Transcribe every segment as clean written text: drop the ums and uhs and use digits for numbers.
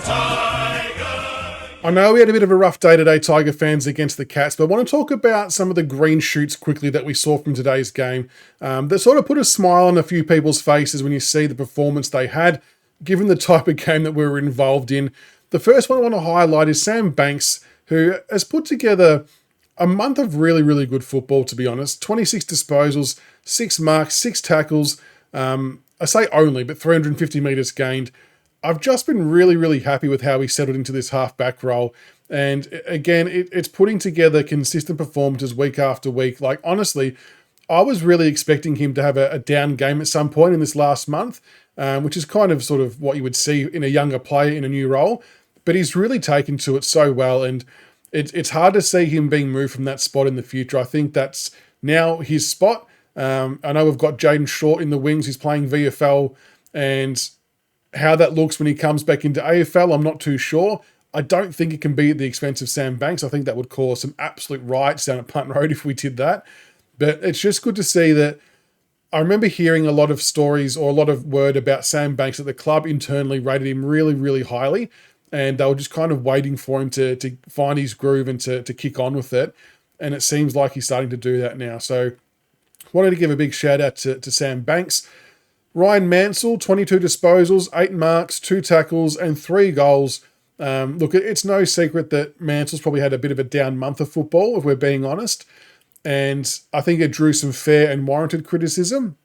I know we had a bit of a rough day today, Tiger fans, against the Cats, but I want to talk about some of the green shoots quickly that we saw from today's game that sort of put a smile on a few people's faces when you see the performance they had, given the type of game that we were involved in. The first one I want to highlight is Sam Banks, who has put together a month of really, really good football, to be honest. 26 disposals, 6 marks, 6 tackles. I say only, but 350 metres gained. I've just been really, really happy with how he settled into this half-back role. And again, it's putting together consistent performances week after week. Like, honestly, I was really expecting him to have a down game at some point in this last month, which is kind of sort of what you would see in a younger player in a new role. But he's really taken to it so well, and it's hard to see him being moved from that spot in the future. I think that's now his spot. I know we've got Jaden Short in the wings. He's playing VFL, and how that looks when he comes back into AFL, I'm not too sure. I don't think it can be at the expense of Sam Banks. I think that would cause some absolute riots down at Punt Road if we did that. But it's just good to see that. I remember hearing a lot of stories or a lot of word about Sam Banks that the club internally rated him really, really highly. And they were just kind of waiting for him to find his groove and to kick on with it. And it seems like he's starting to do that now. So wanted to give a big shout out to Sam Banks. Ryan Mansell, 22 disposals, 8 marks, 2 tackles, and 3 goals. Look, it's no secret that Mansell's probably had a bit of a down month of football, if we're being honest. And I think it drew some fair and warranted criticism.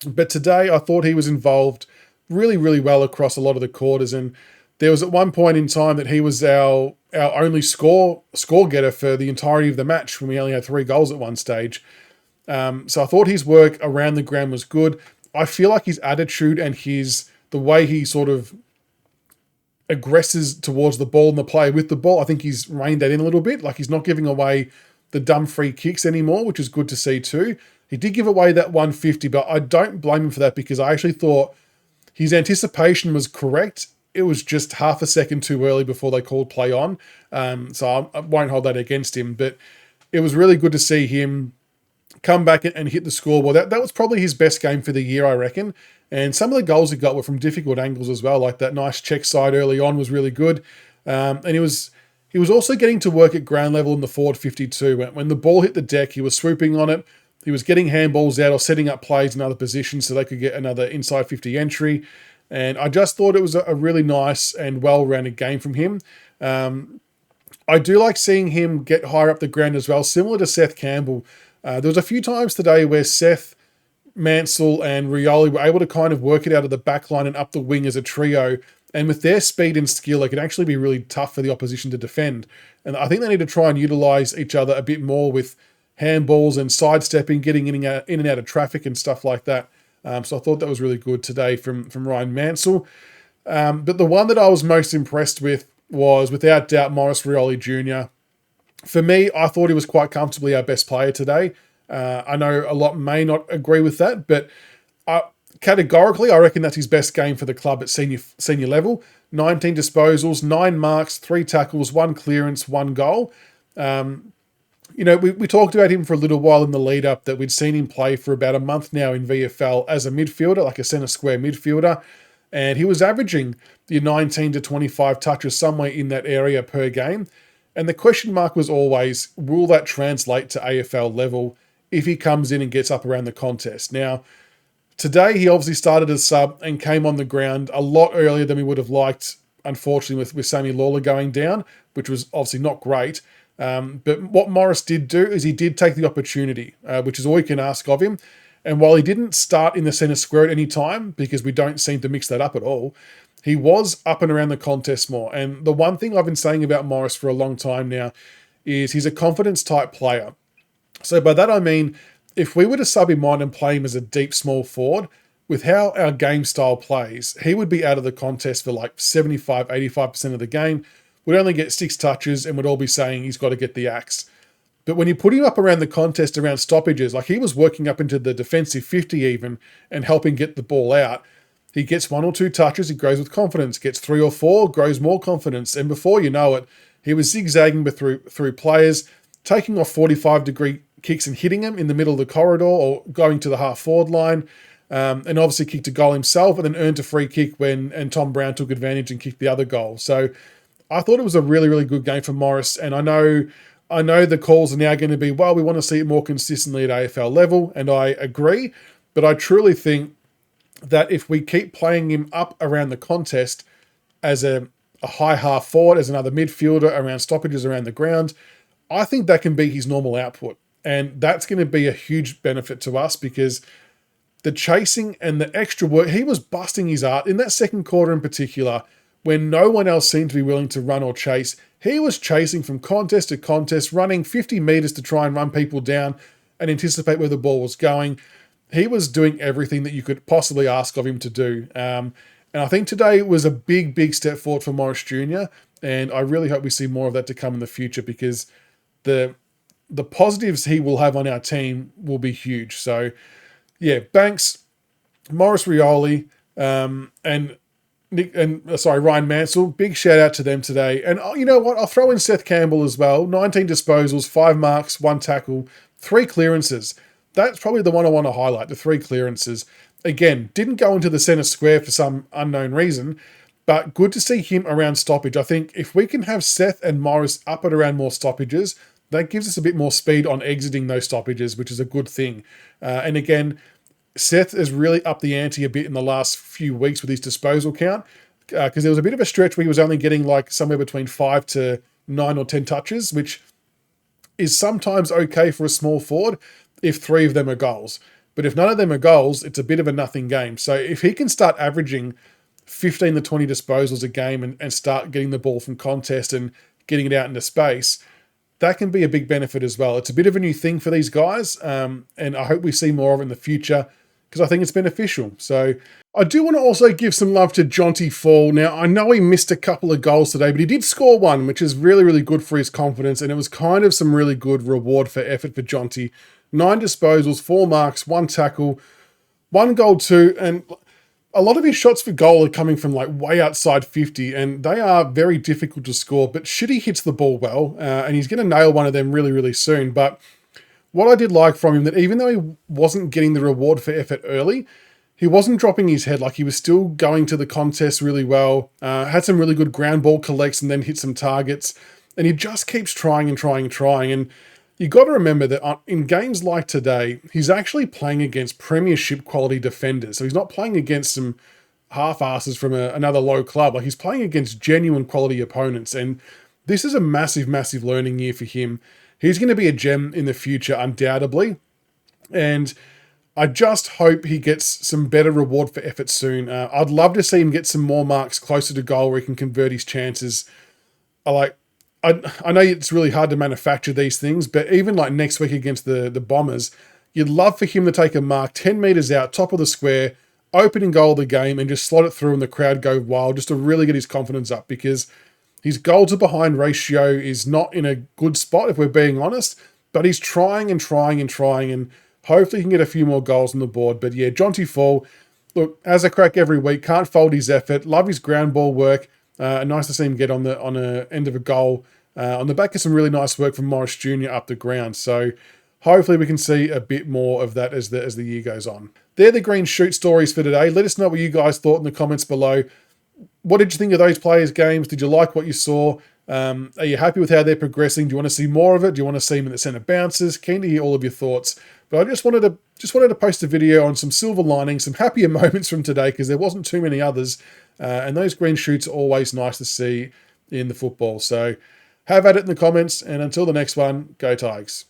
But today, I thought he was involved really, really well across a lot of the quarters. And there was at one point in time that he was our only score getter for the entirety of the match when we only had 3 goals at one stage. So I thought his work around the ground was good. I feel like his attitude and the way he sort of aggresses towards the ball and the play with the ball, I think he's reined that in a little bit. Like, he's not giving away the dumb free kicks anymore, which is good to see too. He did give away that 150, but I don't blame him for that because I actually thought his anticipation was correct. It was just half a second too early before they called play on. So I won't hold that against him, but it was really good to see him come back and hit the scoreboard. That was probably his best game for the year, I reckon. And some of the goals he got were from difficult angles as well. Like that nice check side early on was really good. And he was also getting to work at ground level in the forward 52. When the ball hit the deck, he was swooping on it. He was getting handballs out or setting up plays in other positions so they could get another inside 50 entry. And I just thought it was a really nice and well-rounded game from him. I do like seeing him get higher up the ground as well, similar to Seth Campbell. There was a few times today where Seth, Mansell and Rioli were able to kind of work it out of the back line and up the wing as a trio. And with their speed and skill, it can actually be really tough for the opposition to defend. And I think they need to try and utilise each other a bit more with handballs and sidestepping, getting in and out of traffic and stuff like that. So I thought that was really good today from Ryan Mansell. But the one that I was most impressed with was, without doubt, Maurice Rioli Jr. For me, I thought he was quite comfortably our best player today. I know a lot may not agree with that, but categorically, I reckon that's his best game for the club at senior level. 19 disposals, 9 marks, 3 tackles, 1 clearance, 1 goal. We talked about him for a little while in the lead up, that we'd seen him play for about a month now in VFL as a midfielder, like a centre square midfielder. And he was averaging the 19 to 25 touches somewhere in that area per game. And the question mark was always, will that translate to AFL level if he comes in and gets up around the contest? Now, today he obviously started as sub and came on the ground a lot earlier than we would have liked, unfortunately, with Sammy Lawler going down, which was obviously not great. But what Morris did do is he did take the opportunity, which is all you can ask of him. And while he didn't start in the centre square at any time, because we don't seem to mix that up at all, he was up and around the contest more. And the one thing I've been saying about Morris for a long time now is he's a confidence type player. So by that I mean, if we were to sub him on and play him as a deep small forward, with how our game style plays, he would be out of the contest for like 75, 85% of the game, would only get 6 touches and would all be saying he's got to get the axe. But when you put him up around the contest, around stoppages, like he was working up into the defensive 50 even and helping get the ball out, he gets 1 or 2 touches, he grows with confidence, gets 3 or 4, grows more confidence. And before you know it, he was zigzagging through players, taking off 45-degree kicks and hitting them in the middle of the corridor or going to the half-forward line. and obviously kicked a goal himself and then earned a free kick and Tom Brown took advantage and kicked the other goal. So I thought it was a really, really good game for Morris. And I know the calls are now going to be, well, we want to see it more consistently at AFL level. And I agree. But I truly think that if we keep playing him up around the contest as a high half forward, as another midfielder, around stoppages around the ground, I think that can be his normal output. And that's going to be a huge benefit to us because the chasing and the extra work, he was busting his art in that second quarter in particular, when no one else seemed to be willing to run or chase. He was chasing from contest to contest, running 50 metres to try and run people down and anticipate where the ball was going. He was doing everything that you could possibly ask of him to do. And I think today was a big, big step forward for Morris Jr. And I really hope we see more of that to come in the future because the positives he will have on our team will be huge. So, yeah, Banks, Morris Rioli, and Ryan Mansell, big shout out to them today. And you know what? I'll throw in Seth Campbell as well. 19 disposals, 5 marks, 1 tackle, 3 clearances. That's probably the one I want to highlight, the 3 clearances. Again, didn't go into the centre square for some unknown reason, but good to see him around stoppage. I think if we can have Seth and Morris up and around more stoppages, that gives us a bit more speed on exiting those stoppages, which is a good thing. And again, Seth has really upped the ante a bit in the last few weeks with his disposal count because there was a bit of a stretch where he was only getting like somewhere between 5 to 9 or 10 touches, which is sometimes okay for a small forward if 3 of them are goals. But if none of them are goals, it's a bit of a nothing game. So if he can start averaging 15 to 20 disposals a game and start getting the ball from contest and getting it out into space, that can be a big benefit as well. It's a bit of a new thing for these guys, and I hope we see more of it in the future because I think it's beneficial. So I do want to also give some love to Jonty Fall. Now, I know he missed a couple of goals today, but he did score one, which is really, really good for his confidence, and it was kind of some really good reward for effort for Jonty. 9 disposals, 4 marks, 1 tackle, 1 goal too, and a lot of his shots for goal are coming from like way outside 50, and they are very difficult to score, but Shitty hits the ball well, and he's going to nail one of them really, really soon. But what I did like from him, that even though he wasn't getting the reward for effort early, he wasn't dropping his head. Like he was still going to the contest really well, had some really good ground ball collects and then hit some targets, and he just keeps trying and trying and trying. And you got to remember that in games like today, he's actually playing against premiership quality defenders. So he's not playing against some half-asses from another low club. Like he's playing against genuine quality opponents. And this is a massive, massive learning year for him. He's going to be a gem in the future, undoubtedly. And I just hope he gets some better reward for effort soon. I'd love to see him get some more marks closer to goal where he can convert his chances. I know it's really hard to manufacture these things, but even like next week against the Bombers, you'd love for him to take a mark 10 metres out, top of the square, opening goal of the game, and just slot it through and the crowd go wild just to really get his confidence up because his goal to behind ratio is not in a good spot, if we're being honest, but he's trying and trying and trying, and hopefully he can get a few more goals on the board. But yeah, Jonty Fall, look, has a crack every week, can't fold his effort, love his ground ball work. Nice to see him get on a end of a goal on the back of some really nice work from Morris Jr. up the ground. So hopefully we can see a bit more of that as the year goes on. They're the green shoot stories for today. Let us know what you guys thought in the comments below. What did you think of those players' games? Did you like what you saw? Are you happy with how they're progressing? Do you want to see more of it? Do you want to see them in the centre bounces? Keen to hear all of your thoughts. But I just wanted to post a video on some silver linings, some happier moments from today because there wasn't too many others. And those green shoots are always nice to see in the football. So have at it in the comments, and until the next one, go Tigers.